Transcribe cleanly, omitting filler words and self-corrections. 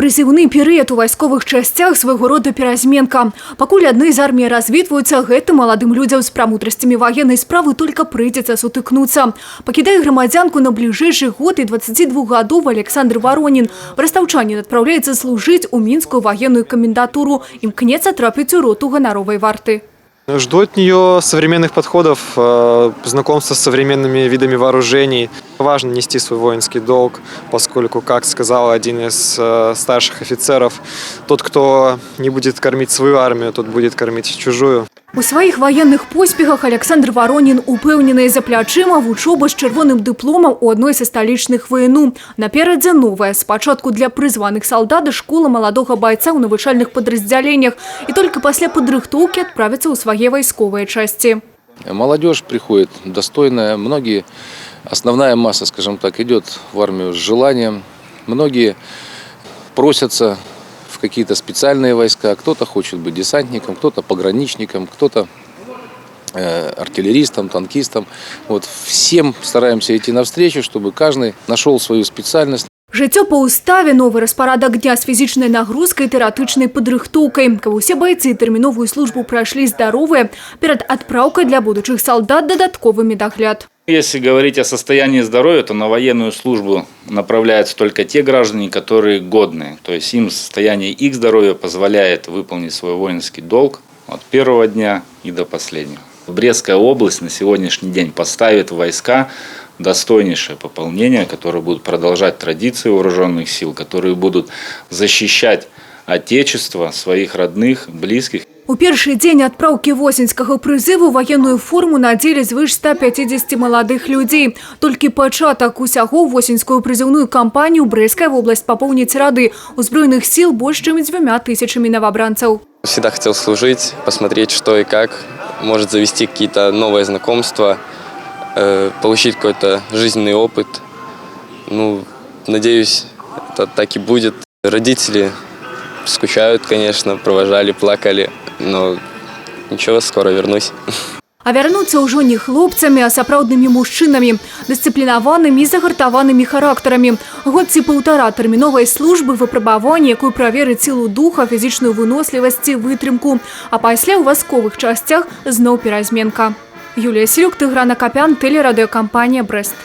Прызыўны перыяд у вайсковых часцях свайго рода перазменка. Пакуль адны з арміі развітваюцца, гэтым маладым людзям з прамудрасцямі ваеннай справы только прыйдзецца сутыкнуцца. Пакідае грамадзянку на бліжэйшы год і 22-гадовы Александр Воронин. Брастаўчанін адпраўляецца служыць у мінскую военную комендатуру. Імкнецца трапіць у роту ганаровай варты. Жду от нее современных подходов, знакомства с современными видами вооружений. Важно нести свой воинский долг, поскольку, как сказал один из старших офицеров, тот, кто не будет кормить свою армию, тот будет кормить чужую. У своих военных поспехах Александр Воронин упэўнены за плячыма вучоба з чырвоным дыпломам у одной са сталічных ВНУ. Наперадзе новая, спачатку для прызваных салдат школа маладога байца ў навучальных падраздзяленнях і только пасля падрыхтоўкі адправіцца ў свае вайсковыя часці. Молодежь приходит достойная, основная масса, скажем так, идет в армию с желанием. Многие просятся в какие-то специальные войска. Кто-то хочет быть десантником, кто-то пограничником, кто-то артиллеристом, танкистом. Вот всем стараемся идти навстречу, чтобы каждый нашел свою специальность. Жыццё па ўставе, новы распарадак дня з фізічнай нагрузкай, тэрапеўтычнай падрыхтоўкай. Каб усе бойцы тэрміновую службу прайшлі здаровыя, перад адпраўкай для будучых солдат дадатковы медагляд. Если говорить о состоянии здоровья, то на военную службу направляются только те граждане, которые годные. То есть им состояние их здоровья позволяет выполнить свой воинский долг от первого дня и до последнего. Брестская область на сегодняшний день поставит в войска достойнейшее пополнение, которые будут продолжать традиции вооруженных сил, которые будут защищать отечество, своих родных, близких. У першы дзень адпраўкі восеньскага прызыву военную форму надзелі звыш 150 маладых людзей. Толькі пачатак усяго восеньскую прызыўную кампанію Брестская вобласць папоўніць рады узброеных сил больш чым 2000 новобранцев. Всегда хотел служить, посмотреть, что и как, может завести какие-то новые знакомства, получить какой-то жизненный опыт. Ну, надеюсь, это так и будет. Родители скучают, конечно, провожали, плакали, но ничего, скоро вернусь. А вярнуцца ўжо не хлопцамі, а сапраўднымі мужчынамі, дысцыплінаванымі і загартаванымі характарамі. Год ці паўтара тэрміновай службы, выпрабавання, якую праверыць сілу духа, фізічную вынослівасць і вытрымку. А пасля ў вайсковых часцях зноў перазменка. Юлія Селюк, Тыгран Акапян, телерадиокомпания «Брест».